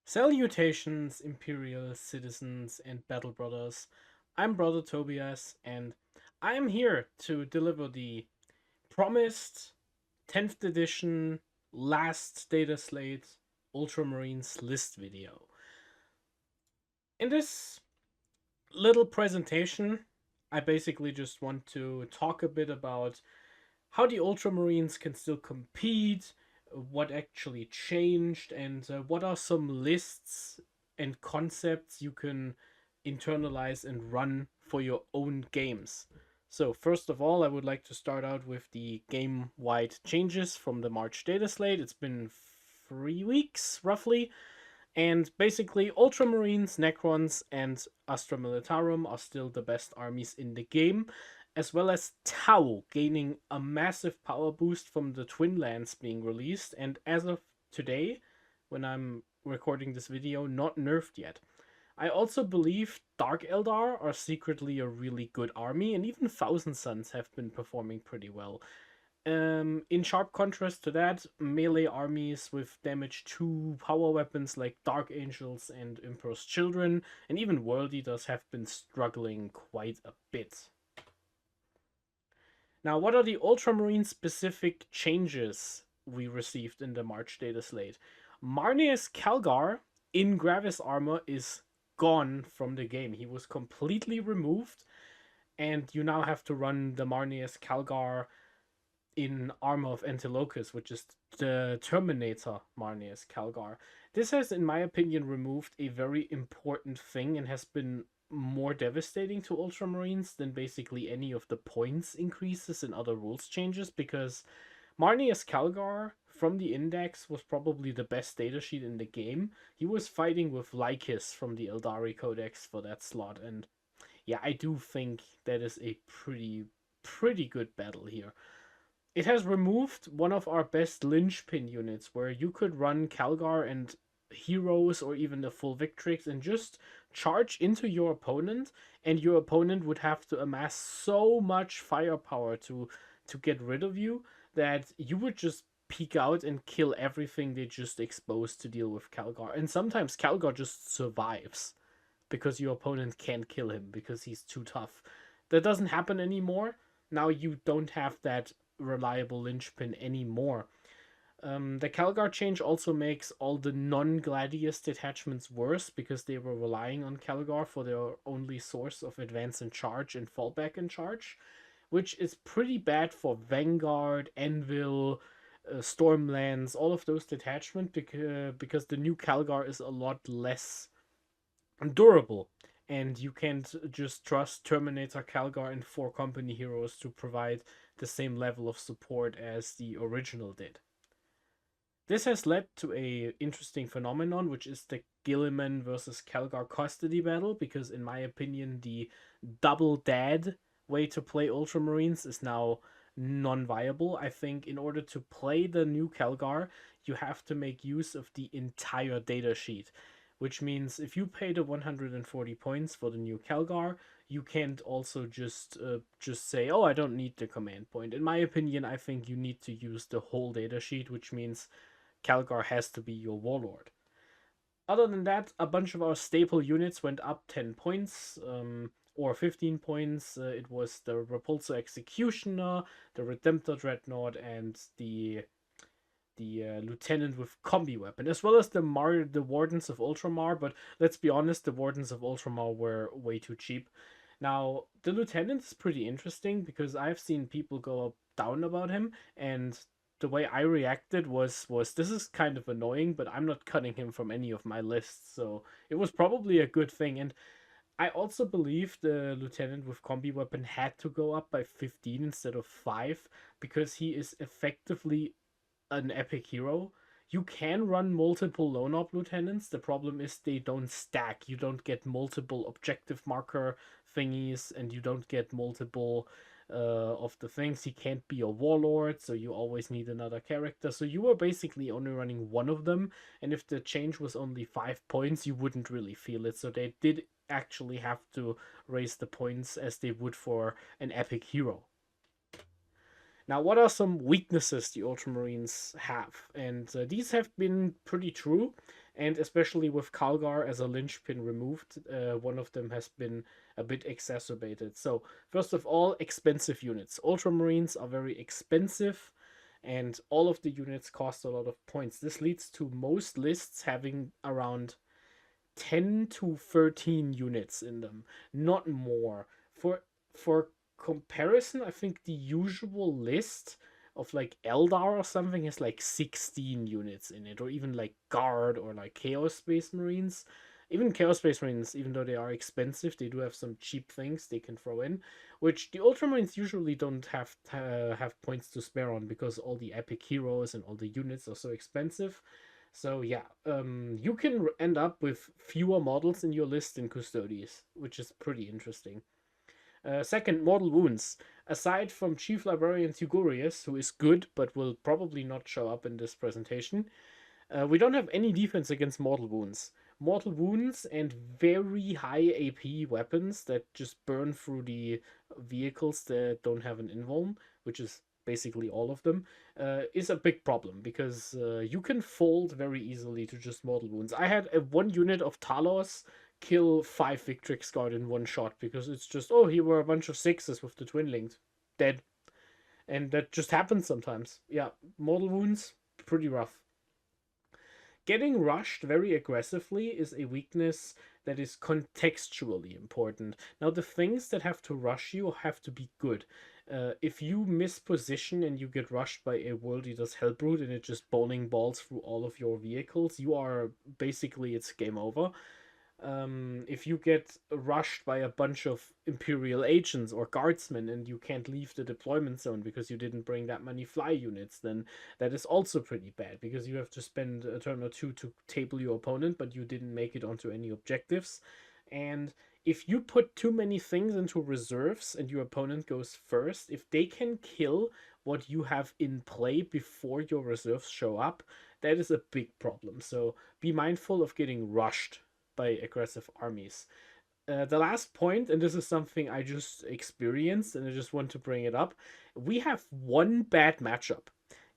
Salutations, Imperial citizens and battle brothers. I'm Brother Tobias, and I'm here to deliver the promised 10th edition last data slate Ultramarines list video. In this little presentation, I basically just want to talk a bit about how the Ultramarines can still compete, what actually changed, and what are some lists and concepts you can internalize and run for your own games. So, first of all, I would like to start out with the game wide changes from the March data slate. It's been 3 weeks roughly, and basically, Ultramarines, Necrons, and Astra Militarum are still the best armies in the game, as well as Tau gaining a massive power boost from the Twin Lands being released, and as of today, when I'm recording this video, not nerfed yet. I also believe Dark Eldar are secretly a really good army, and even Thousand Suns have been performing pretty well. In sharp contrast to that, melee armies with damage 2 power weapons like Dark Angels and Emperor's Children, and even World Eaters have been struggling quite a bit. Now, what are the Ultramarine specific changes we received in the March data slate? Marneus Calgar in Gravis armor is gone from the game. He was completely removed, and you now have to run the Marneus Calgar in Armor of Antilochus, which is the Terminator Marneus Calgar. This has, in my opinion, removed a very important thing and has been more devastating to Ultramarines than basically any of the points increases and other rules changes, because Marneus Calgar from the index was probably the best datasheet in the game. He was fighting with Lycus from the Eldari Codex for that slot, and yeah, I do think that is a pretty good battle here. It has removed one of our best linchpin units where you could run Calgar and heroes or even the full Victrix and just charge into your opponent, and your opponent would have to amass so much firepower to get rid of you that you would just peek out and kill everything they just exposed to deal with Calgar. And sometimes Calgar just survives because your opponent can't kill him because he's too tough. That doesn't happen anymore. Now you don't have that reliable linchpin anymore. The Calgar change also makes all the non-Gladius detachments worse because they were relying on Calgar for their only source of advance and charge and fallback and charge, which is pretty bad for Vanguard, Anvil, Stormlance, all of those detachments because the new Calgar is a lot less durable, and you can't just trust Terminator, Calgar, and 4 company heroes to provide the same level of support as the original did. This has led to a interesting phenomenon, which is the Guilliman versus Calgar custody battle, because in my opinion, the double dad way to play Ultramarines is now non-viable. I think in order to play the new Calgar, you have to make use of the entire datasheet, which means if you pay the 140 points for the new Calgar, you can't also just say, oh, I don't need the command point. In my opinion, I think you need to use the whole datasheet, which means Calgar has to be your warlord. Other than that, a bunch of our staple units went up 10 points, or 15 points. It was the Repulsor Executioner, the Redemptor Dreadnought, and the lieutenant with combi weapon, as well as the Wardens of Ultramar. But let's be honest, the Wardens of Ultramar were way too cheap. Now the lieutenant is pretty interesting because I've seen people go down about him, and the way I reacted was this is kind of annoying, but I'm not cutting him from any of my lists, so it was probably a good thing. And I also believe the lieutenant with combi weapon had to go up by 15 instead of 5 because he is effectively an epic hero. You can run multiple lone op lieutenants. The problem is they don't stack. You don't get multiple objective marker thingies, and you don't get multiple of the things. He can't be a warlord, so you always need another character. So you were basically only running one of them, and if the change was only 5 points, you wouldn't really feel it. So they did actually have to raise the points as they would for an epic hero. Now, what are some weaknesses the Ultramarines have? And these have been pretty true, and especially with Calgar as a linchpin removed, one of them has been a bit exacerbated. So, first of all, expensive units. Ultramarines are very expensive, and all of the units cost a lot of points. This leads to most lists having around 10 to 13 units in them, not more. For comparison, I think the usual list of like Eldar or something has like 16 units in it, or even like Guard or like Chaos Space Marines. Even Chaos Space Marines, even though they are expensive, they do have some cheap things they can throw in, which the Ultramarines usually don't have points to spare on because all the epic heroes and all the units are so expensive. So yeah, you can end up with fewer models in your list than Custodes, which is pretty interesting. Second, mortal wounds. Aside from Chief Librarian Tugurius, who is good but will probably not show up in this presentation, we don't have any defense against mortal wounds. Mortal wounds and very high AP weapons that just burn through the vehicles that don't have an invuln, which is basically all of them, is a big problem because you can fold very easily to just mortal wounds. I had one unit of Talos kill 5 Victrix guard in one shot because it's just, oh, here were a bunch of sixes with the twin linked. Dead. And that just happens sometimes. Yeah, mortal wounds, pretty rough. Getting rushed very aggressively is a weakness that is contextually important. Now, the things that have to rush you have to be good. If you miss position and you get rushed by a World Eater's Hellbrute and it just bowling balls through all of your vehicles, you are basically, it's game over. If you get rushed by a bunch of Imperial agents or guardsmen and you can't leave the deployment zone because you didn't bring that many fly units, then that is also pretty bad because you have to spend a turn or two to table your opponent, but you didn't make it onto any objectives. And if you put too many things into reserves and your opponent goes first, if they can kill what you have in play before your reserves show up, that is a big problem. So be mindful of getting rushed by aggressive armies. The last point, and this is something I just experienced and I just want to bring it up, we have one bad matchup,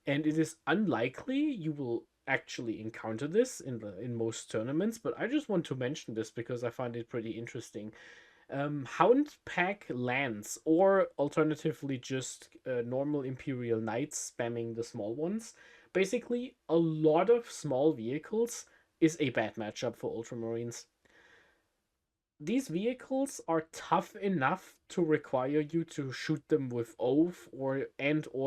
and it is unlikely you will actually encounter this in most tournaments, but I just want to mention this because I find it pretty interesting. Hound Pack lands, or alternatively just normal Imperial Knights spamming the small ones. Basically, a lot of small vehicles is a bad matchup for Ultramarines. These vehicles are tough enough to require you to shoot them with oath or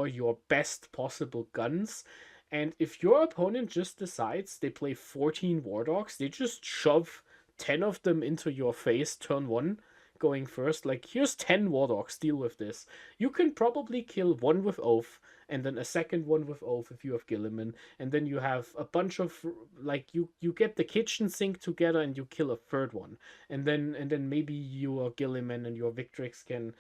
your best possible guns. And if your opponent just decides they play 14 War Dogs, they just shove 10 of them into your face turn 1 going first. Like, here's 10 War Dogs, deal with this. You can probably kill one with oath and then a second one with oath if you have Guilliman, and then you have a bunch of, like, you get the kitchen sink together and you kill a third one, and then maybe your Guilliman and your Victrix can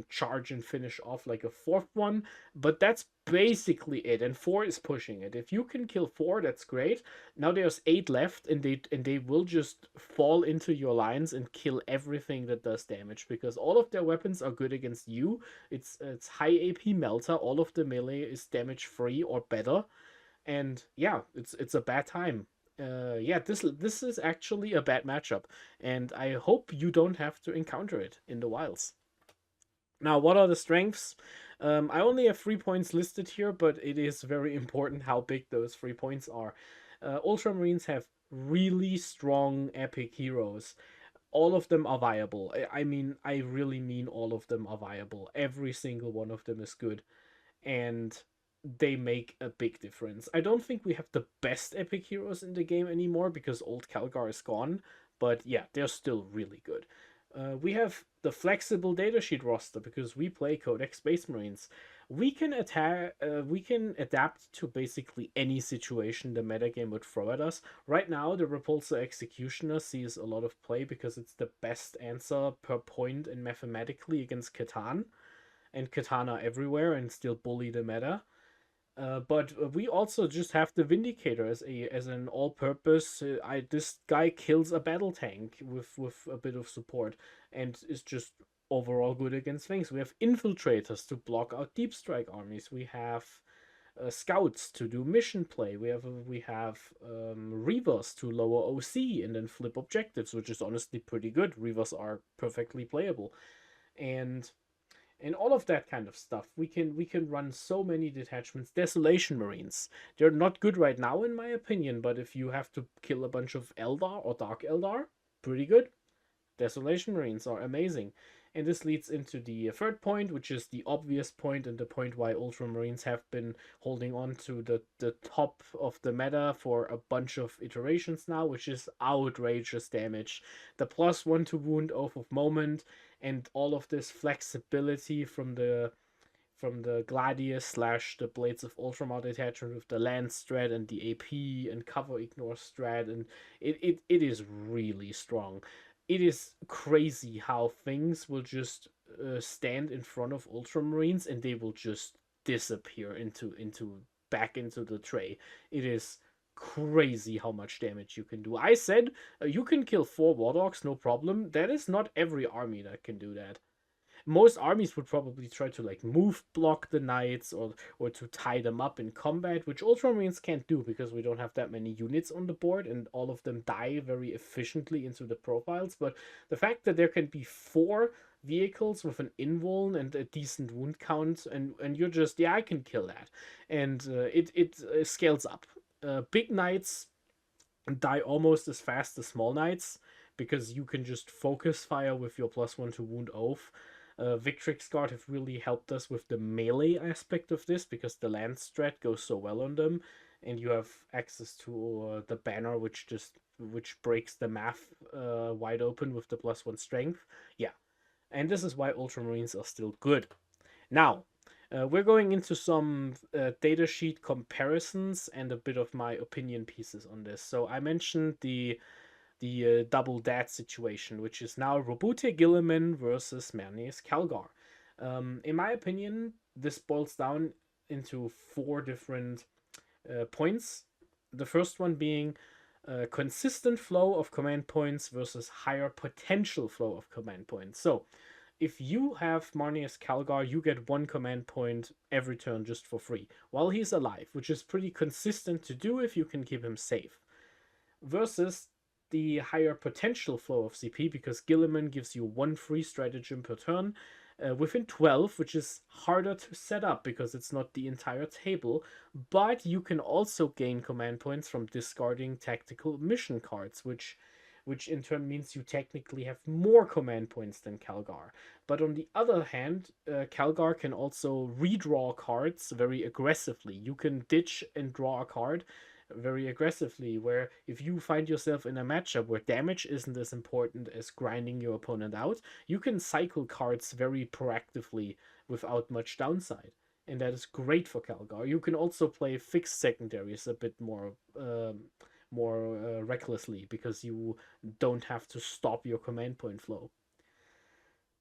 charge and finish off like a fourth one, but that's basically it. And 4 is pushing it. If you can kill 4, that's great. Now there's 8 left, and they will just fall into your lines and kill everything that does damage because all of their weapons are good against you. It's high AP Melta. All of the melee is damage free or better, and yeah, it's a bad time. Yeah, this is actually a bad matchup, and I hope you don't have to encounter it in the wilds. Now, what are the strengths? I only have 3 points listed here, but it is very important how big those 3 points are. Ultramarines have really strong epic heroes. All of them are viable. I mean, I really mean all of them are viable. Every single one of them is good, and they make a big difference. I don't think we have the best epic heroes in the game anymore because old Calgar is gone, but yeah, they're still really good. We have the flexible datasheet roster because we play Codex Space Marines. We can attack. We can adapt to basically any situation the metagame would throw at us. Right now, the Repulsor Executioner sees a lot of play because it's the best answer per point and mathematically against Catan, and Katana everywhere and still bully the meta. But we also just have the Vindicator as an all-purpose. This guy kills a battle tank with a bit of support, and is just overall good against things. We have infiltrators to block out deep strike armies. We have scouts to do mission play. We have reavers to lower OC and then flip objectives, which is honestly pretty good. Reavers are perfectly playable, and all of that kind of stuff. We can run so many detachments. Desolation Marines. They're not good right now in my opinion, but if you have to kill a bunch of Eldar or Dark Eldar, pretty good. Desolation Marines are amazing. And this leads into the third point, which is the obvious point and the point why Ultramarines have been holding on to the top of the meta for a bunch of iterations now, which is outrageous damage. The +1 to wound oath of moment and all of this flexibility from the Gladius slash the Blades of Ultramar detachment with the land strat and the AP and cover ignore strat, and it is really strong. It is crazy how things will just stand in front of Ultramarines and they will just disappear into back into the tray. It is crazy how much damage you can do. I said you can kill 4 Wardogs, no problem. That is not every army that can do that. Most armies would probably try to like move block the knights or to tie them up in combat, which Ultramarines can't do because we don't have that many units on the board and all of them die very efficiently into the profiles. But the fact that there can be 4 vehicles with an invuln and a decent wound count, and you're just, yeah, I can kill that, and it scales up. Big knights die almost as fast as small knights because you can just focus fire with your +1 to wound oath. Victrix Guard have really helped us with the melee aspect of this because the land strat goes so well on them, and you have access to the banner, which breaks the math wide open with the +1 strength. Yeah, and this is why Ultramarines are still good. Now, we're going into some datasheet comparisons and a bit of my opinion pieces on this. So I mentioned the double dat situation, which is now Robute Guilliman versus Mernius Calgar. In my opinion, this boils down into 4 different points. The first one being consistent flow of command points versus higher potential flow of command points. So, if you have Marnius Calgar, you get 1 command point every turn just for free while he's alive, which is pretty consistent to do if you can keep him safe. Versus the higher potential flow of CP, because Guilliman gives you 1 free stratagem per turn within 12, which is harder to set up because it's not the entire table, but you can also gain command points from discarding tactical mission cards, which in turn means you technically have more command points than Calgar. But on the other hand, Calgar can also redraw cards very aggressively. You can ditch and draw a card very aggressively, where if you find yourself in a matchup where damage isn't as important as grinding your opponent out, you can cycle cards very proactively without much downside. And that is great for Calgar. You can also play fixed secondaries a bit more recklessly because you don't have to stop your command point flow.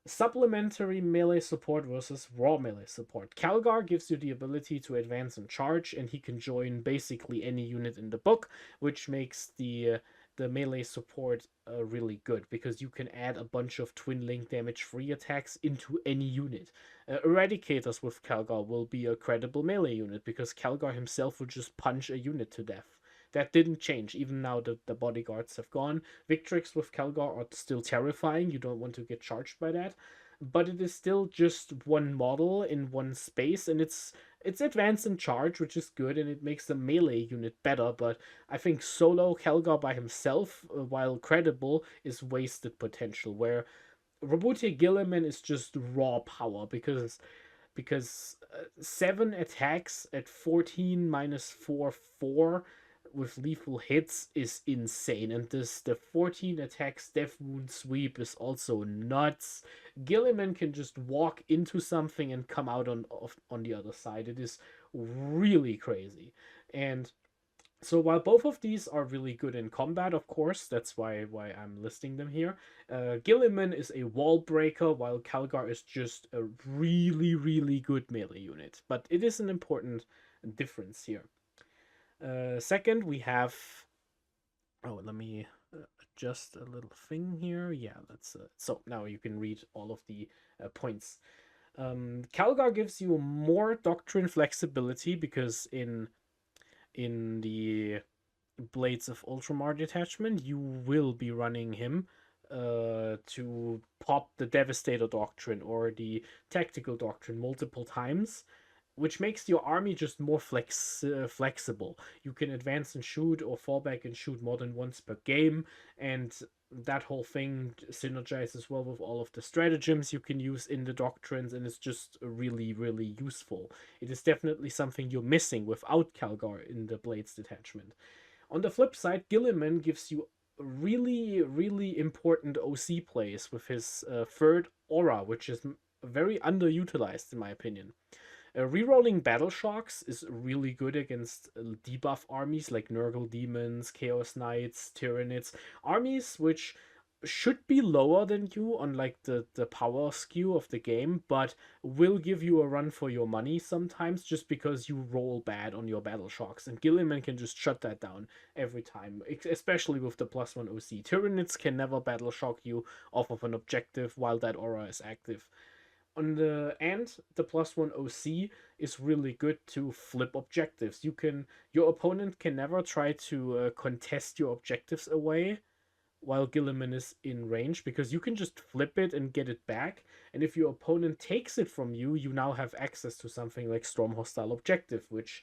Supplementary melee support versus raw melee support. Calgar gives you the ability to advance and charge, and he can join basically any unit in the book, which makes the melee support really good because you can add a bunch of twin link damage free attacks into any unit. Eradicators with Calgar will be a credible melee unit because Calgar himself will just punch a unit to death. That didn't change. Even now the bodyguards have gone. Victrix with Calgar are still terrifying. You don't want to get charged by that. But it is still just one model in one space, and it's advanced in charge, which is good, and it makes the melee unit better. But I think solo Calgar by himself, while credible, is wasted potential. Where Robute Guilliman is just raw power because 7 attacks at 14 minus 4 with lethal hits is insane, and the 14 attacks death wound sweep is also nuts. Guilliman can just walk into something and come out on the other side. It is really crazy. And so while both of these are really good in combat, of course, that's why I'm listing them here. Guilliman is a wall breaker, while Calgar is just a really good melee unit. But it is an important difference here. Second, we have. Oh, let me just a little thing here. Yeah, that's so now you can read all of the points. Calgar gives you more doctrine flexibility because in the Blades of Ultramar detachment, you will be running him to pop the Devastator Doctrine or the Tactical Doctrine multiple times, which makes your army just more flexible. You can advance and shoot or fall back and shoot more than once per game, and that whole thing synergizes well with all of the stratagems you can use in the doctrines, and it's just really, really useful. It is definitely something you're missing without Calgar in the Blades detachment. On the flip side, Guilliman gives you really, really important OC plays with his third aura, which is very underutilized in my opinion. Rerolling Battle Shocks is really good against debuff armies like Nurgle Demons, Chaos Knights, Tyranids, armies which should be lower than you on like the power skew of the game, but will give you a run for your money sometimes just because you roll bad on your Battle Shocks. And Guilliman can just shut that down every time, especially with the +1 OC. Tyranids can never Battle Shock you off of an objective while that aura is active. On the end, the +1 OC is really good to flip objectives. Your opponent can never try to contest your objectives away while Guilliman is in range, because you can just flip it and get it back. And if your opponent takes it from you, you now have access to something like Storm Hostile Objective, which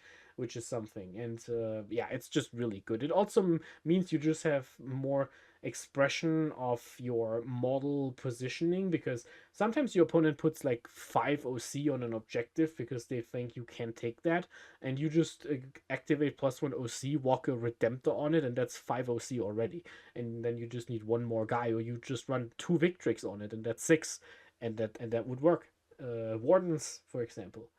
is something. And yeah, it's just really good. It also means you just have more expression of your model positioning, because sometimes your opponent puts like 5 OC on an objective because they think you can't take that, and you just activate +1 OC, walk a Redemptor on it, and that's 5 OC already. And then you just need one more guy, or you just run 2 Victrix on it, and that's 6, and that would work. Wardens, for example.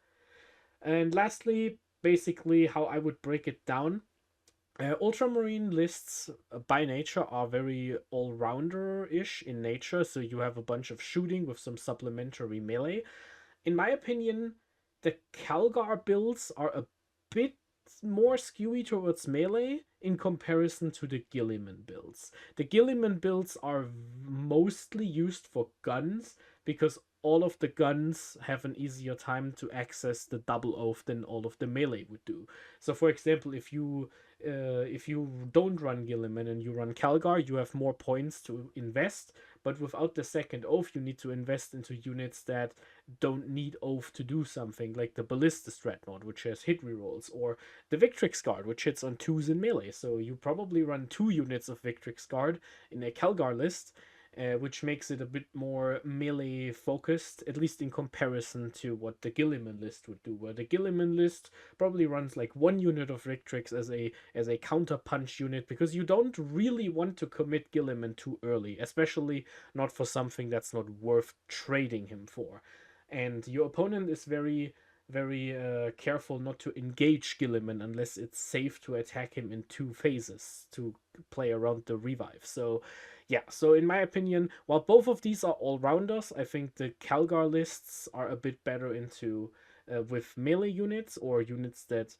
And lastly, basically how I would break it down. Ultramarine lists by nature are very all-rounder-ish in nature, so you have a bunch of shooting with some supplementary melee. In my opinion, the Calgar builds are a bit more skewy towards melee in comparison to the Guilliman builds. The Guilliman builds are mostly used for guns because all of the guns have an easier time to access the double oath than all of the melee would do. So, for example, if you don't run Guilliman and you run Calgar, you have more points to invest. But without the second oath, you need to invest into units that don't need oath to do something, like the Ballistus Dreadnought, which has hit rerolls, or the Victrix Guard, which hits on 2s in melee. So you probably run 2 units of Victrix Guard in a Calgar list, which makes it a bit more melee focused, at least in comparison to what the Guilliman list would do. Where the Guilliman list probably runs like 1 unit of Victrix as a counter punch unit, because you don't really want to commit Guilliman too early, especially not for something that's not worth trading him for. And your opponent is very careful not to engage Guilliman unless it's safe to attack him in 2 phases to play around the revive. So yeah, so in my opinion, while both of these are all-rounders, I think the Calgar lists are a bit better into with melee units or units that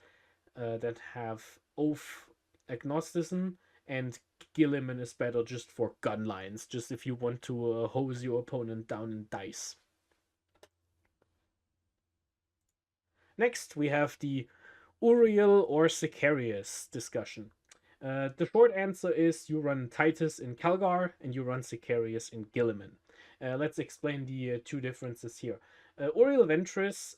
have oath agnosticism, and Guilliman is better just for gun lines, just if you want to hose your opponent down in dice. Next, we have the Uriel or Sicarius discussion. The short answer is you run Titus in Calgar and you run Sicarius in Guilliman. Let's explain the 2 differences here. Uriel Ventris,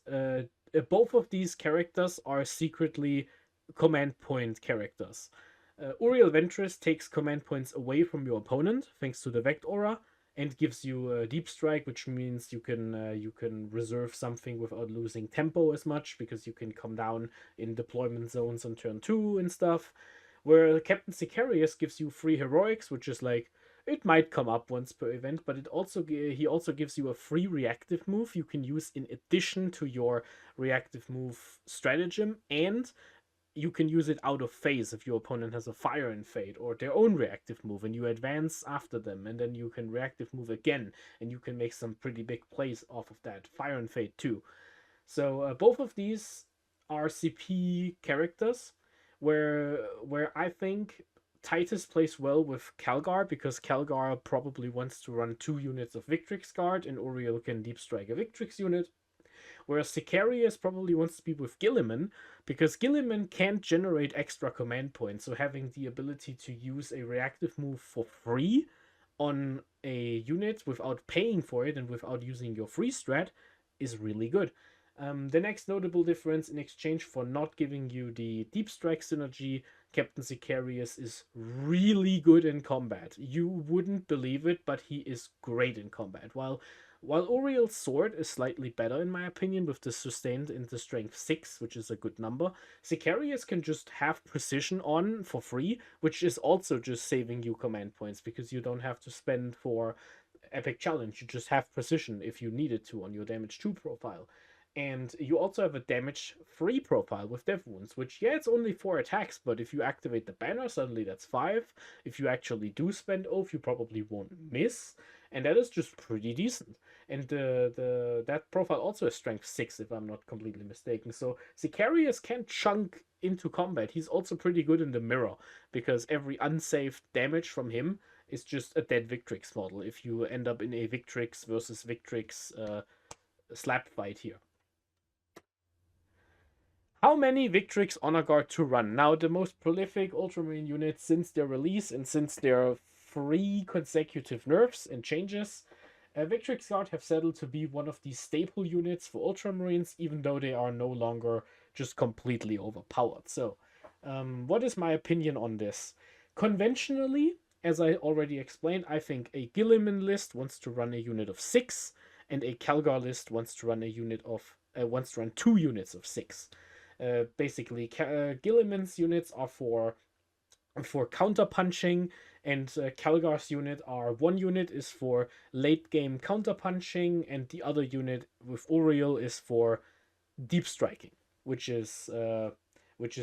both of these characters are secretly command point characters. Uriel Ventris takes command points away from your opponent thanks to the Vect Aura, and gives you a deep strike, which means you can reserve something without losing tempo as much, because you can come down in deployment zones on turn 2 and stuff. Where Captain Sicarius gives you free heroics, which is like, it might come up once per event, but he also gives you a free reactive move you can use in addition to your reactive move stratagem, and you can use it out of phase if your opponent has a fire in fate or their own reactive move, and you advance after them, and then you can reactive move again, and you can make some pretty big plays off of that fire in fate too. So both of these are CP characters, where I think Titus plays well with Calgar because Calgar probably wants to run 2 units of Victrix guard, and Uriel can deep strike a Victrix unit. Whereas Sicarius probably wants to be with Guilliman because Guilliman can't generate extra command points, so having the ability to use a reactive move for free on a unit without paying for it and without using your free strat is really good. The next notable difference, in exchange for not giving you the deep strike synergy, Captain Sicarius is really good in combat. You wouldn't believe it, but he is great in combat. While Uriel's sword is slightly better in my opinion with the sustained into strength 6, which is a good number, Sicarius can just have precision on for free, which is also just saving you command points because you don't have to spend for epic challenge. You just have precision if you needed to on your damage 2 profile. And you also have a damage 3 profile with death wounds, which, yeah, it's only 4 attacks, but if you activate the banner, suddenly that's 5. If you actually do spend oath, you probably won't miss, and that is just pretty decent. And that profile also has strength 6, if I'm not completely mistaken. So Sicarius can chunk into combat. He's also pretty good in the mirror, because every unsaved damage from him is just a dead Victrix model if you end up in a Victrix versus Victrix slap fight here. How many Victrix Honor Guard to run? Now, the most prolific Ultramarine units since their release and since their 3 consecutive nerfs and changes, Victrix Guard have settled to be one of the staple units for Ultramarines, even though they are no longer just completely overpowered. So, what is my opinion on this? Conventionally, as I already explained, I think a Guilliman list wants to run a unit of 6, and a Calgar list wants to run a unit of wants to run 2 units of 6. Basically, Guilliman's units are for counter punching, and Calgar's unit are 1 unit is for late game counter punching, and the other unit with Uriel is for deep striking, which is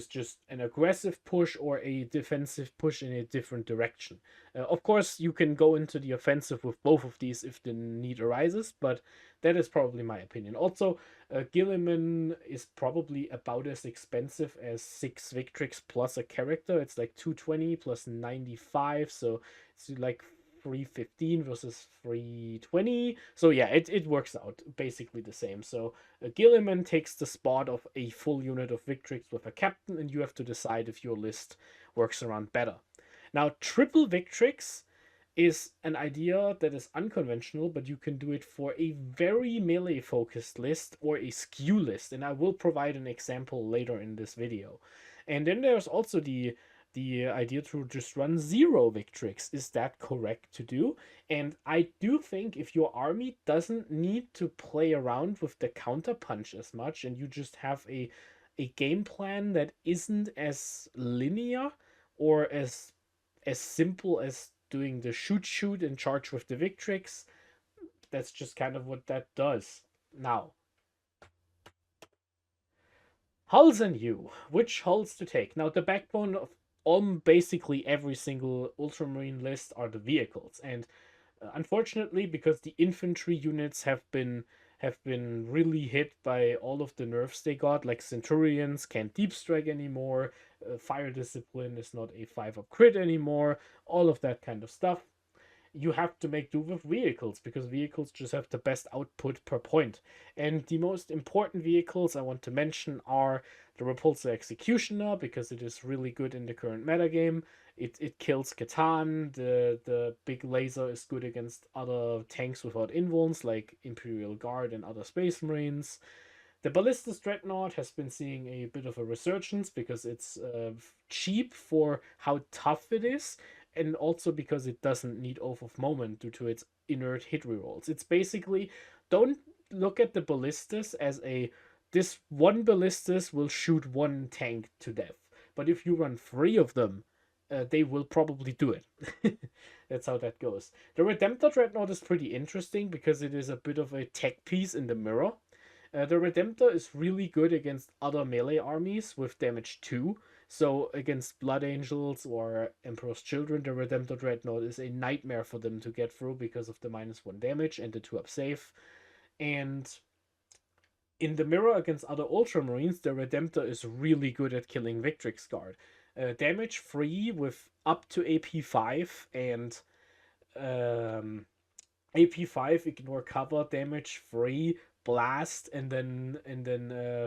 just an aggressive push or a defensive push in a different direction. Of course, you can go into the offensive with both of these if the need arises, but that is probably my opinion. Also, Guilliman is probably about as expensive as 6 Victrix plus a character. It's like 220 plus 95, so it's like 315 versus 320. So yeah, it works out basically the same. So Guilliman takes the spot of a full unit of Victrix with a captain, and you have to decide if your list works around better. Now, triple Victrix is an idea that is unconventional, but you can do it for a very melee focused list or a skew list, and I will provide an example later in this video. And then there's also the idea to just run 0 Victrix. Is that correct to do? And I do think if your army doesn't need to play around with the counter punch as much, and you just have a game plan that isn't as linear or as simple as doing the shoot and charge with the Victrix, that's just kind of what that does. Now, hulls and you. Which hulls to take? Now, the backbone of basically every single Ultramarine list are the vehicles, and unfortunately, because the infantry units have been really hit by all of the nerfs they got, like Centurions can't deep strike anymore, Fire Discipline is not a 5-up crit anymore, all of that kind of stuff. You have to make do with vehicles because vehicles just have the best output per point. And the most important vehicles I want to mention are the Repulsor Executioner, because it is really good in the current metagame. It kills Catan. The big laser is good against other tanks without invulns like Imperial Guard and other Space Marines. The Ballistus Dreadnought has been seeing a bit of a resurgence because it's cheap for how tough it is, and also because it doesn't need Oath of Moment due to its inert hit rerolls. It's basically, don't look at the Ballistus as this one Ballistus will shoot 1 tank to death. But if you run 3 of them, they will probably do it. That's how that goes. The Redemptor Dreadnought is pretty interesting because it is a bit of a tech piece in the mirror. The Redemptor is really good against other melee armies with damage 2. So against Blood Angels or Emperor's Children, the Redemptor Dreadnought is a nightmare for them to get through because of the -1 damage and the 2-up save. And in the mirror against other Ultramarines, the Redemptor is really good at killing Victrix Guard. damage free with up to AP5 and um, AP5 ignore cover, damage free, blast, and then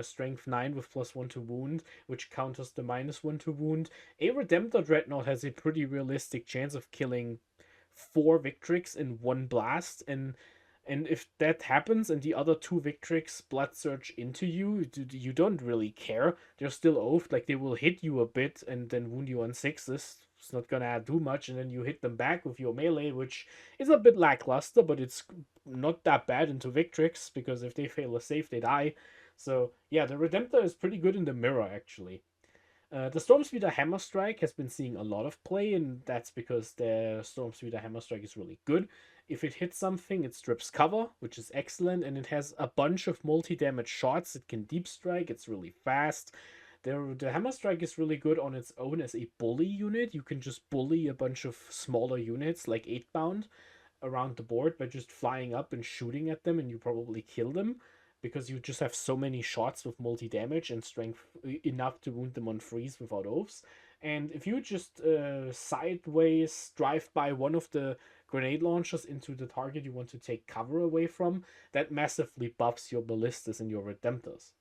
strength 9 with +1 to wound, which counters the -1 to wound. A Redemptor Dreadnought has a pretty realistic chance of killing 4 Victrix in one blast, and if that happens and the other 2 Victrix blood surge into you, you don't really care. They're still oafed, like they will hit you a bit and then wound you on 6s. It's not gonna do much, and then you hit them back with your melee, which is a bit lackluster, but it's not that bad into Victrix, because if they fail a save, they die. So yeah, the Redemptor is pretty good in the mirror, actually. The Stormspeeder Hammer Strike has been seeing a lot of play, and that's because the Stormspeeder Hammer Strike is really good. If it hits something, it strips cover, which is excellent, and it has a bunch of multi-damage shots. It can deep strike, it's really fast. The Hammer Strike is really good on its own as a bully unit. You can just bully a bunch of smaller units, like 8-bound, around the board by just flying up and shooting at them, and you probably kill them because you just have so many shots with multi damage and strength enough to wound them on freeze without oaths. And if you just sideways drive by one of the grenade launchers into the target you want to take cover away from, that massively buffs your ballistas and your redemptors.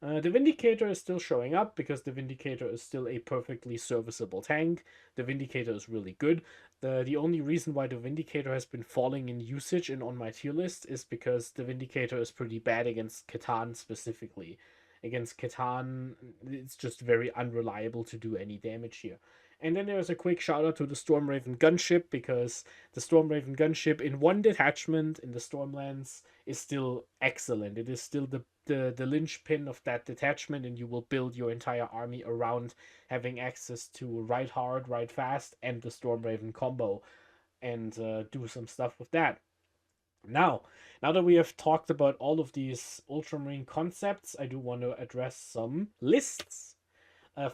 The Vindicator is still showing up because the Vindicator is still a perfectly serviceable tank. The Vindicator is really good. The only reason why the Vindicator has been falling in usage and on my tier list is because the Vindicator is pretty bad against Catan specifically. Against Catan, it's just very unreliable to do any damage here. And then there's a quick shout out to the Stormraven gunship, because the Stormraven gunship in one detachment in the Stormlance is still excellent. It is still the linchpin of that detachment, and you will build your entire army around having access to ride hard, ride fast, and the Stormraven combo, and do some stuff with that. Now that we have talked about all of these Ultramarine concepts, I do want to address some lists.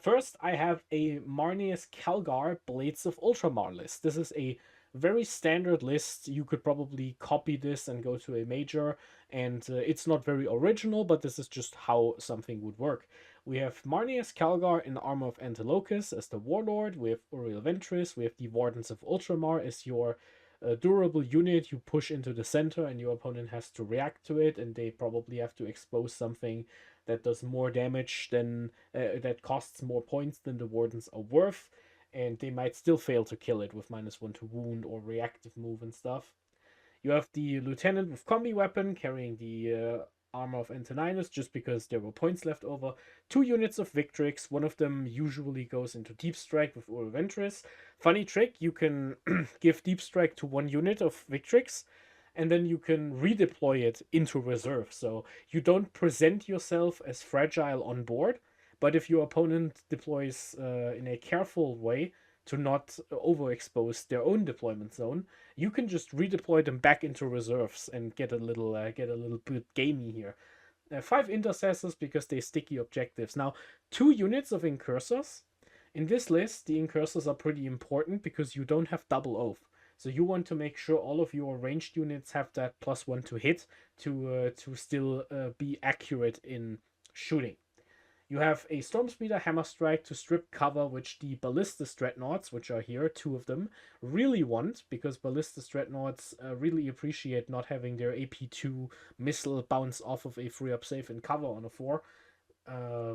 First, I have a Marneus Calgar Blades of Ultramar list. This is a very standard list. You could probably copy this and go to a major, and it's not very original, but this is just how something would work. We have Marneus Calgar in Armor of Antilochus as the Warlord. We have Uriel Ventris. We have the Wardens of Ultramar as your durable unit you push into the center, and your opponent has to react to it, and they probably have to expose something that does more damage than that costs more points than the wardens are worth, and they might still fail to kill it with -1 to wound or reactive move and stuff. You have the lieutenant with combi weapon carrying the armor of Antoninus, just because there were points left over. 2 units of Victrix. One of them usually goes into Deep Strike with Uriel Ventris. Funny trick, you can give Deep Strike to 1 unit of Victrix, and then you can redeploy it into reserve. So you don't present yourself as fragile on board, but if your opponent deploys in a careful way to not overexpose their own deployment zone, you can just redeploy them back into reserves and get a little bit gamey here. 5 intercessors because they sticky objectives. Now, 2 units of incursors. In this list, the incursors are pretty important because you don't have double oath. So you want to make sure all of your ranged units have that +1 to hit to still be accurate in shooting. You have a Stormspeeder Hammer Strike to strip cover, which the Ballistas Dreadnoughts, which are here, 2 of them, really want, because Ballistas Dreadnoughts really appreciate not having their AP2 missile bounce off of a free up save and cover on a 4.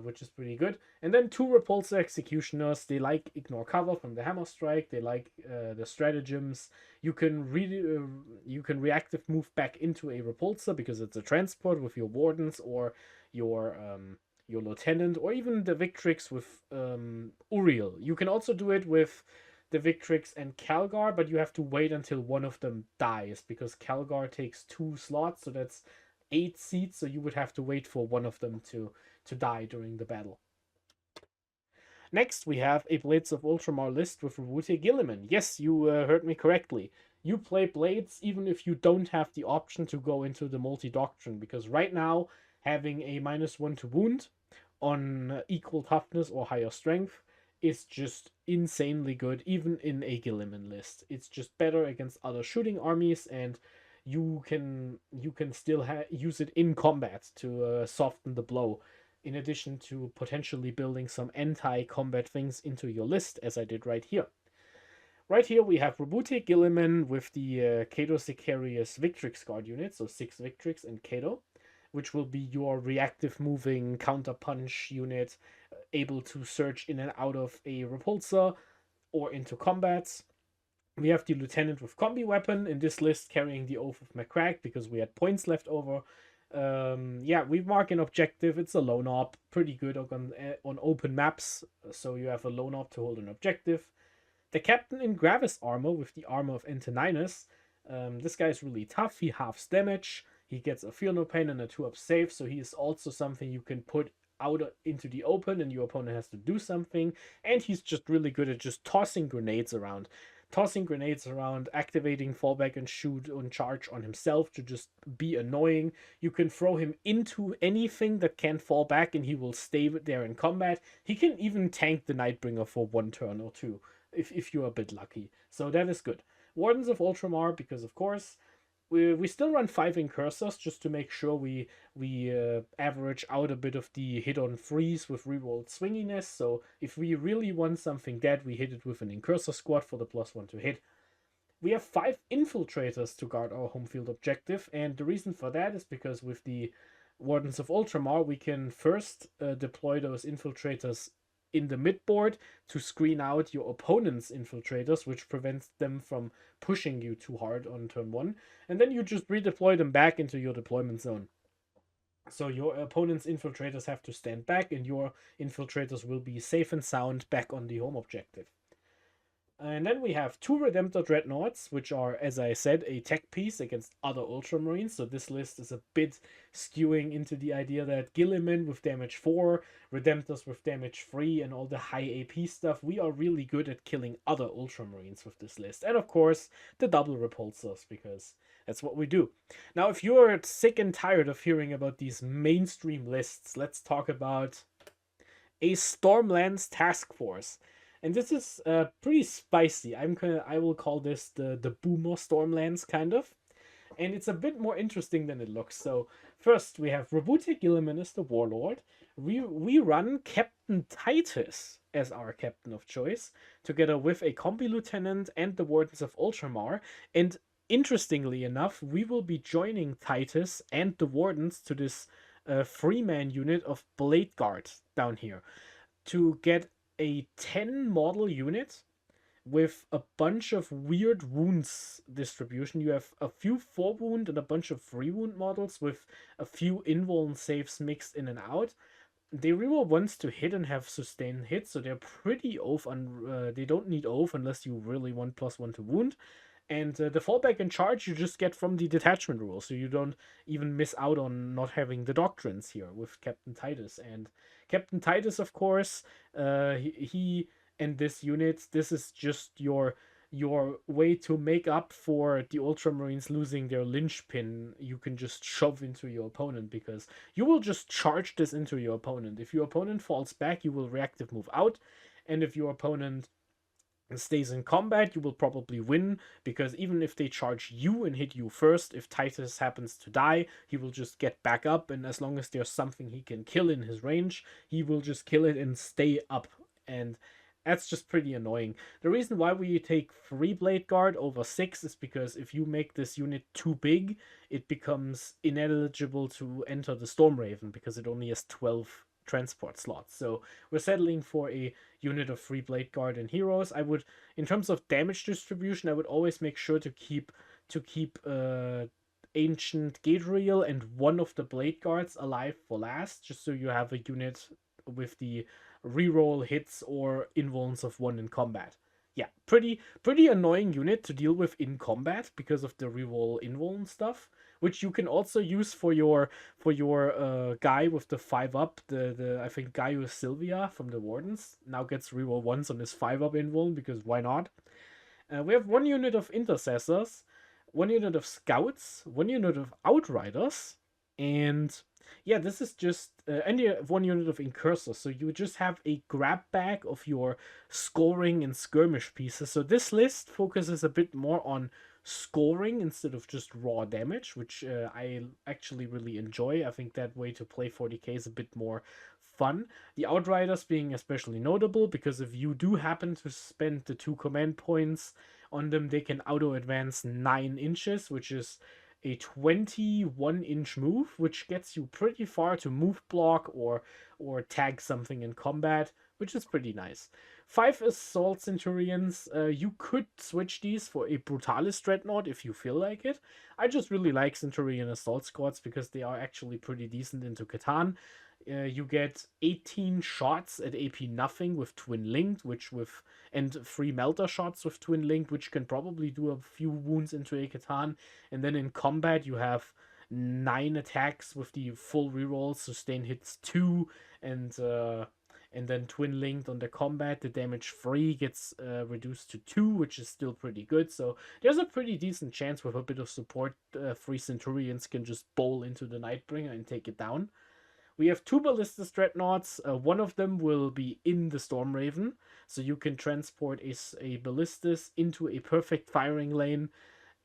Which is pretty good. And then 2 Repulsor Executioners. They like ignore cover from the Hammer Strike. They like the stratagems. You can reactive move back into a Repulsor because it's a transport with your Wardens or your Lieutenant, or even the Victrix with Uriel. You can also do it with the Victrix and Calgar, but you have to wait until one of them dies, because Calgar takes 2 slots, so that's 8 seats, so you would have to wait for one of them to die during the battle. Next, we have a Blades of Ultramar list with Rawuti Guilliman. Yes, you heard me correctly. You play Blades even if you don't have the option to go into the multi-doctrine, because right now, having a -1 to wound on equal toughness or higher strength is just insanely good, even in a Guilliman list. It's just better against other shooting armies, and you can still use it in combat to soften the blow. in addition to potentially building some anti-combat things into your list, as I did right here. Right here we have Robotic Guilliman with the Kato Sicarius Victrix guard unit, so 6 Victrix and Kato, which will be your reactive moving counterpunch unit, able to search in and out of a repulsor or into combats. We have the Lieutenant with Combi Weapon in this list carrying the Oath of McCrack because we had points left over. Yeah, we mark an objective. It's a lone op, pretty good on open maps, so you have a lone op to hold an objective. The Captain in Gravis armor with the armor of Antoninus. This guy is really tough. He halves damage. He gets a Feel No Pain and a 2-up save, so he is also something you can put out into the open and your opponent has to do something. And he's just really good at just tossing grenades around. Activating fallback and shoot on charge on himself to just be annoying. You can throw him into anything that can fall back and he will stay there in combat. He can even tank the Nightbringer for 1 turn or 2 if you're a bit lucky. So that is good. Wardens of Ultramar, because of course we still run 5 incursors just to make sure we average out a bit of the hit on freeze with rerolled swinginess. So if we really want something dead, we hit it with an incursor squad for the +1 to hit. We have 5 infiltrators to guard our home field objective, and the reason for that is because with the Wardens of Ultramar, we can first deploy those infiltrators in the midboard to screen out your opponent's infiltrators, which prevents them from pushing you too hard on turn 1, and then you just redeploy them back into your deployment zone. So your opponent's infiltrators have to stand back and your infiltrators will be safe and sound back on the home objective. And then we have 2 Redemptor Dreadnoughts, which are, as I said, a tech piece against other Ultramarines. So this list is a bit skewing into the idea that Guilliman with damage 4, Redemptors with damage 3, and all the high AP stuff, we are really good at killing other Ultramarines with this list. And of course, the double repulsors, because that's what we do. Now, if you're sick and tired of hearing about these mainstream lists, let's talk about a Stormlance task force. And this is pretty spicy. I will call this the boomer Stormlance kind of. And it's a bit more interesting than it looks. So first we have Robotic Guilliman as the warlord. We run Captain Titus as our captain of choice, together with a combi lieutenant and the Wardens of Ultramar. And interestingly enough, we will be joining Titus and the Wardens to this 3-man unit of Blade Guard down here to get a 10 model unit with a bunch of weird wounds distribution. You have a few 4 wound and a bunch of 3 wound models with a few invuln saves mixed in and out. They reroll once to hit and have sustained hits, so they're pretty off on they don't need off unless you really want +1 to wound. And the fallback and charge you just get from the detachment rule, so you don't even miss out on not having the doctrines here with Captain Titus. And Captain Titus, of course, he and this unit, this is just your way to make up for the Ultramarines losing their linchpin. You can just shove into your opponent because you will just charge this into your opponent. If your opponent falls back, you will reactive move out, and if your opponent stays in combat, you will probably win, because even if they charge you and hit you first, if Titus happens to die, he will just get back up, and as long as there's something he can kill in his range, he will just kill it and stay up, and that's just pretty annoying. The reason why we take 3 Blade Guard over 6 is because if you make this unit too big, it becomes ineligible to enter the Stormraven, because it only has 12 transport slots. So we're settling for a unit of 3 Blade Guard and heroes. I would, in terms of damage distribution, I would always make sure to keep Ancient Gadriel and one of the Blade Guards alive for last, just so you have a unit with the reroll hits or invulns of 1 in combat. Yeah, pretty annoying unit to deal with in combat because of the reroll invuln stuff, which you can also use for your guy with the 5-up, the I think Gaius Sylvia from the Wardens now gets reroll once on his 5-up invuln, because why not? We have 1 unit of intercessors, 1 unit of scouts, 1 unit of outriders, and Yeah, this is just and you have 1 unit of incursor, so you just have a grab bag of your scoring and skirmish pieces. So this list focuses a bit more on scoring instead of just raw damage, which I actually really enjoy. I think that way to play 40k is a bit more fun. The Outriders being especially notable because if you do happen to spend the 2 command points on them, they can auto advance 9 inches, which is a 21-inch move, which gets you pretty far to move block or tag something in combat, which is pretty nice. 5 Assault Centurions, you could switch these for a Brutalis Dreadnought if you feel like it. I just really like Centurion Assault Squads because they are actually pretty decent into Catan. You get 18 shots at AP nothing with Twin Linked, which with and 3 Melter shots with Twin Linked, which can probably do a few wounds into a Catan. And then in combat, you have 9 attacks with the full reroll, sustain hits 2, and then Twin Linked on the combat. The damage free gets reduced to 2, which is still pretty good. So there's a pretty decent chance with a bit of support, 3 Centurions can just bowl into the Nightbringer and take it down. We have 2 Ballistas Dreadnoughts. One of them will be in the Stormraven, so you can transport a Ballistas into a perfect firing lane.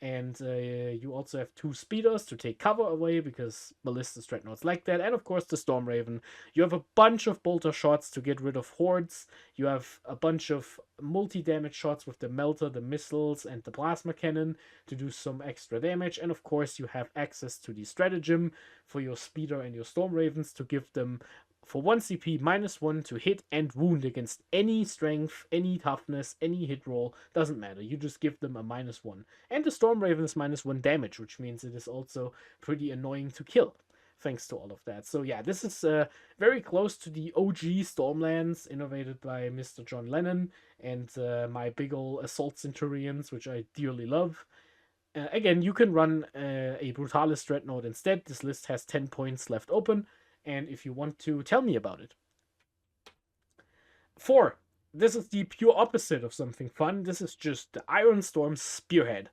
And you also have 2 speeders to take cover away because Ballistas Dreadnoughts like that. And of course, the Stormraven. You have a bunch of bolter shots to get rid of hordes. You have a bunch of multi damage shots with the Melter, the missiles, and the plasma cannon to do some extra damage. And of course, you have access to the stratagem for your speeder and your Stormravens to give them for 1 CP -1 to hit and wound against any strength, any toughness, any hit roll. Doesn't matter. You just give them a -1. And the Stormraven is -1 damage, which means it is also pretty annoying to kill. Thanks to all of that. So yeah, this is very close to the OG Stormlance, innovated by Mr. John Lennon, and my big ol' Assault Centurions, which I dearly love. Again, you can run a Brutalis Dreadnought instead. This list has 10 points left open, and if you want to, tell me about it. 4. This is the pure opposite of something fun. This is just the Ironstorm Spearhead.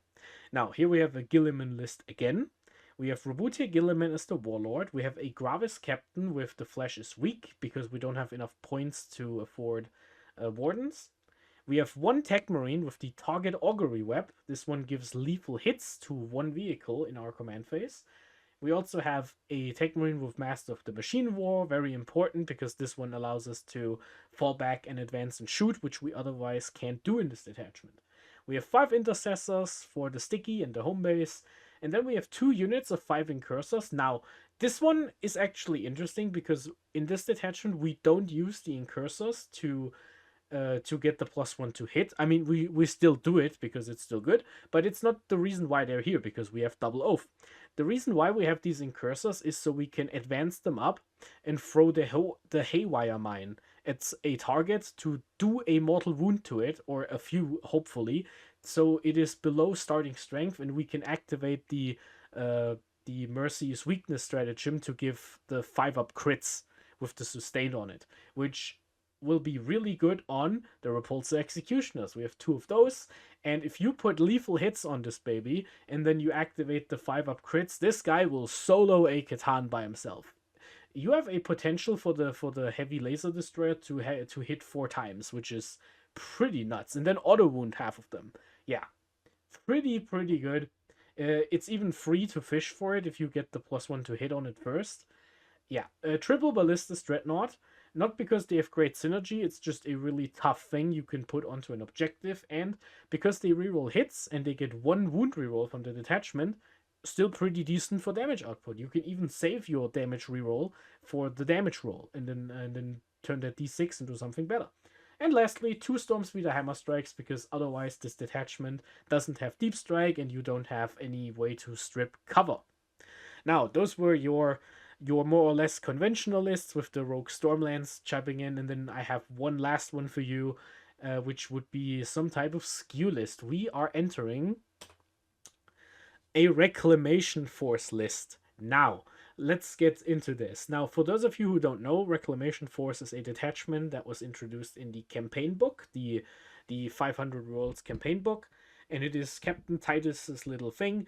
Now, here we have a Guilliman list again. We have Robutia Guilliman as the Warlord. We have a Gravis Captain with the Flesh is weak because we don't have enough points to afford Wardens. We have 1 Tech Marine with the Target Augury Web. This one gives lethal hits to 1 vehicle in our command phase. We also have a Tech Marine with Master of the Machine War, very important because this one allows us to fall back and advance and shoot, which we otherwise can't do in this detachment. We have 5 Intercessors for the Sticky and the home base, and then we have 2 units of 5 Incursors. Now, this one is actually interesting because in this detachment we don't use the Incursors to get the +1 to hit. I mean, we still do it because it's still good, but it's not the reason why they're here because we have double oath. The reason why we have these Incursors is so we can advance them up and throw the Haywire Mine at a target to do a mortal wound to it, or a few, hopefully, so it is below starting strength, and we can activate the Mercy's weakness stratagem to give the 5-up crits with the sustain on it, which will be really good on the Repulsor Executioners. We have 2 of those, and if you put lethal hits on this baby, and then you activate the 5-up crits, this guy will solo a Catan by himself. You have a potential for the heavy laser destroyer to hit 4 times, which is pretty nuts, and then auto wound half of them. Yeah, pretty good. It's even free to fish for it if you get the +1 to hit on it first. Yeah, triple Ballistas Dreadnought. Not because they have great synergy, it's just a really tough thing you can put onto an objective, and because they reroll hits and they get 1 wound reroll from the detachment, still pretty decent for damage output. You can even save your damage reroll for the damage roll and then turn that d6 into something better. And lastly, 2 Stormspeeder Hammer Strikes, because otherwise this detachment doesn't have Deep Strike and you don't have any way to strip cover. Now, those were your more or less conventional lists with the Rogue Stormlance chiming in, and then I have one last one for you, which would be some type of skew list. We are entering a Reclamation Force list. Now, let's get into this. Now, for those of you who don't know, Reclamation Force is a detachment that was introduced in the campaign book, the 500 Worlds campaign book. and it is Captain Titus's little thing.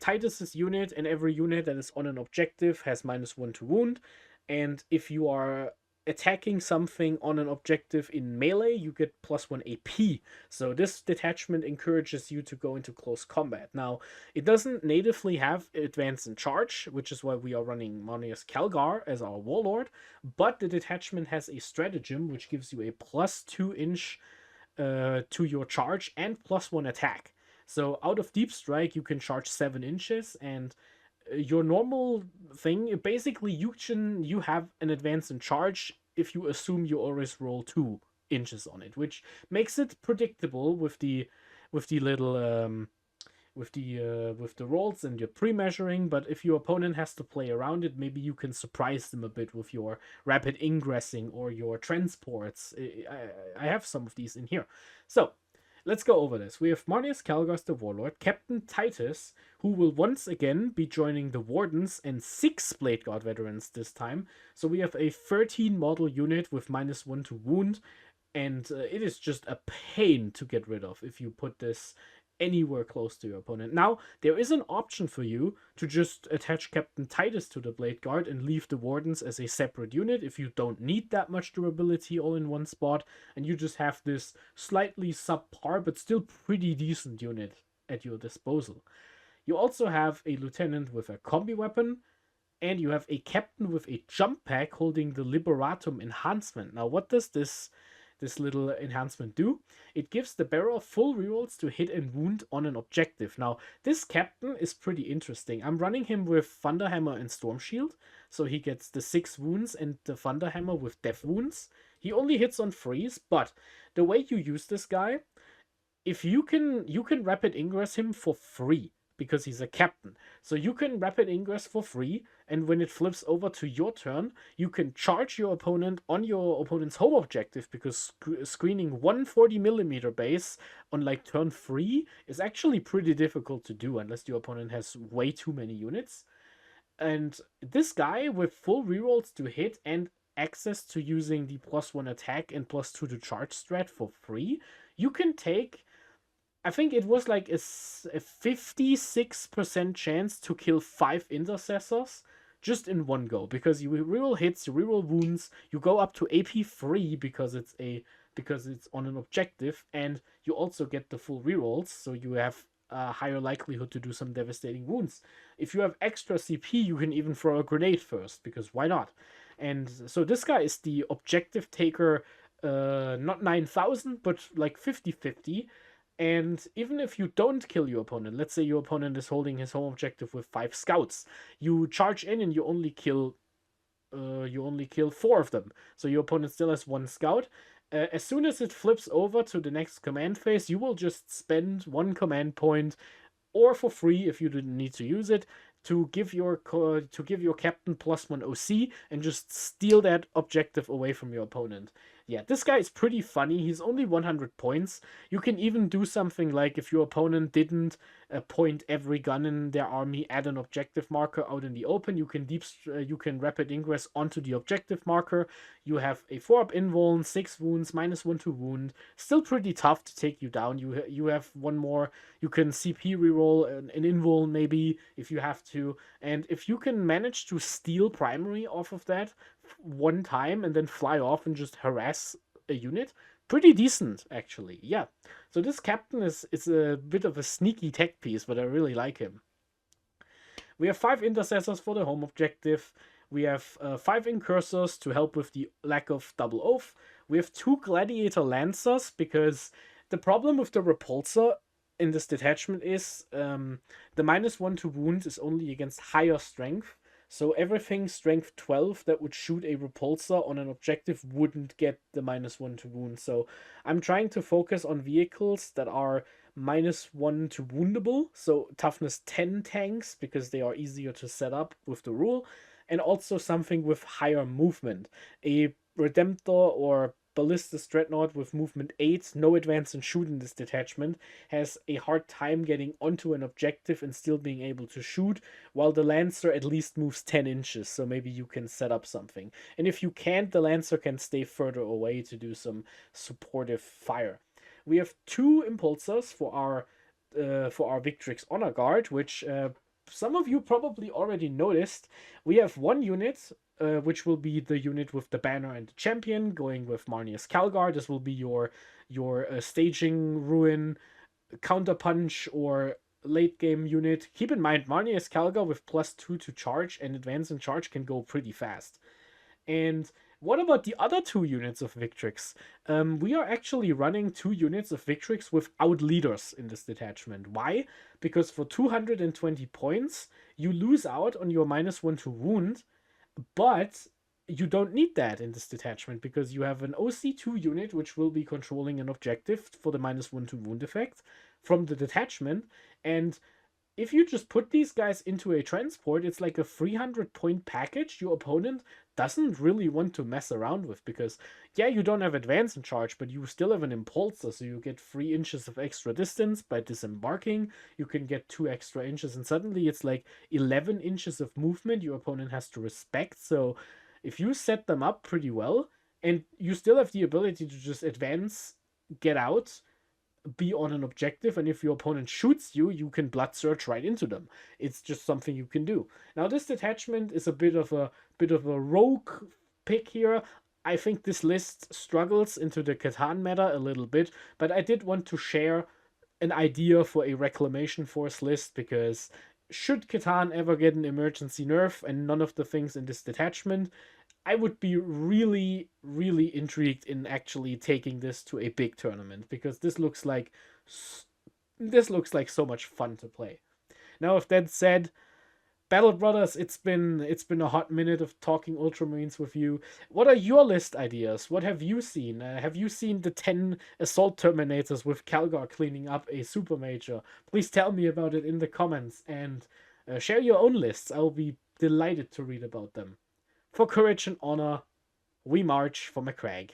Titus's unit and every unit that is on an objective has -1 to wound, and if you are attacking something on an objective in melee, you get +1 AP. So this detachment encourages you to go into close combat. Now, it doesn't natively have advance and charge, which is why we are running Marneus Calgar as our warlord, but the detachment has a stratagem which gives you a +2 inch to your charge and +1 attack. So out of deep strike, you can charge 7 inches, and your normal thing, basically you have an advance in charge if you assume you always roll 2 inches on it, which makes it predictable with the little with the rolls and your pre-measuring. But if your opponent has to play around it, maybe you can surprise them a bit with your rapid ingressing or your transports. I have some of these in here. So let's go over this. We have Marneus Calgar, the Warlord, Captain Titus, who will once again be joining the Wardens, and 6 Blade Guard veterans this time. So we have a 13 model unit with -1 to wound, and it is just a pain to get rid of if you put this anywhere close to your opponent. Now, there is an option for you to just attach Captain Titus to the Blade Guard and leave the Wardens as a separate unit if you don't need that much durability all in one spot, and you just have this slightly subpar but still pretty decent unit at your disposal. You also have a lieutenant with a combi weapon, and you have a captain with a jump pack holding the Liberatum enhancement. Now, what does this little enhancement do? It gives the bearer full rerolls to hit and wound on an objective. Now, this captain is pretty interesting. I'm running him with Thunderhammer and Storm Shield, so he gets the 6 wounds and the Thunderhammer with death wounds. He only hits on freeze, but the way you use this guy, if you can rapid ingress him for free because he's a captain. So you can rapid ingress for free, and when it flips over to your turn, you can charge your opponent on your opponent's home objective, because screening 140mm base on like turn 3 is actually pretty difficult to do unless your opponent has way too many units. And this guy with full rerolls to hit and access to using the +1 attack and +2 to charge strat for free, you can take, I think it was like a 56% chance to kill 5 intercessors just in one go, because you reroll hits, you reroll wounds, you go up to AP free because it's on an objective, and you also get the full rerolls, so you have a higher likelihood to do some devastating wounds. If you have extra CP, you can even throw a grenade first, because why not? And so this guy is the objective taker, not 9,000, but like 50-50. And even if you don't kill your opponent, let's say your opponent is holding his home objective with 5 scouts, you charge in and you only kill 4 of them. So your opponent still has 1 scout. As soon as it flips over to the next command phase, you will just spend 1 command point, or for free if you didn't need to use it, to give your captain +1 OC and just steal that objective away from your opponent. Yeah, this guy is pretty funny. He's only 100 points. You can even do something like, if your opponent didn't point every gun in their army at an objective marker out in the open, you can rapid ingress onto the objective marker. You have a 4-up invuln, 6 wounds, -1 to wound. Still pretty tough to take you down. You have 1 more. You can CP reroll an invuln maybe if you have to. And if you can manage to steal primary off of that 1 time and then fly off and just harass a unit, pretty decent actually. Yeah, so this captain is a bit of a sneaky tech piece, but I really like him. We have 5 intercessors for the home objective. We have 5 incursors to help with the lack of double oath. We have 2 gladiator lancers, because the problem with the repulsor in this detachment is the -1 to wound is only against higher strength. So everything strength 12 that would shoot a repulsor on an objective wouldn't get the -1 to wound. So I'm trying to focus on vehicles that are -1 to woundable, so toughness 10 tanks, because they are easier to set up with the rule, and also something with higher movement. A Redemptor or Ballistus Dreadnought with movement 8, no advance and shoot in this detachment, has a hard time getting onto an objective and still being able to shoot, while the Lancer at least moves 10 inches, so maybe you can set up something. And if you can't, the Lancer can stay further away to do some supportive fire. We have 2 impulsors for our for our Victrix Honor Guard, which some of you probably already noticed. We have one unit, which will be the unit with the banner and the champion, going with Marnius Calgar. This will be your staging ruin, counterpunch, or late game unit. Keep in mind, Marnius Calgar with +2 to charge and advance and charge can go pretty fast. And what about the other two units of Victrix? We are actually running two units of Victrix without leaders in this detachment. Why? Because for 220 points, you lose out on your -1 to wound, but you don't need that in this detachment because you have an OC2 unit which will be controlling an objective for the -1 to wound effect from the detachment. And if you just put these guys into a transport, it's like a 300 point package your opponent doesn't really want to mess around with, because yeah, you don't have advance in charge, but you still have an impulsor, so you get 3 inches of extra distance by disembarking. You can get 2 extra inches, and suddenly it's like 11 inches of movement your opponent has to respect. So if you set them up pretty well, and you still have the ability to just advance, get out, be on an objective, and if your opponent shoots you, you can blood surge right into them. It's just something you can do. Now, this detachment is a bit of a rogue pick here. I think this list struggles into the Catan meta a little bit, but I did want to share an idea for a Reclamation Force list, because should Catan ever get an emergency nerf and none of the things in this detachment, I would be really, really intrigued in actually taking this to a big tournament, because this looks like so much fun to play. Now, with that said, Battle Brothers, it's been a hot minute of talking Ultramarines with you. What are your list ideas? What have you seen? Have you seen the 10 Assault Terminators with Calgar cleaning up a Super Major? Please tell me about it in the comments, and share your own lists. I'll be delighted to read about them. For courage and honor, we march for McCrag.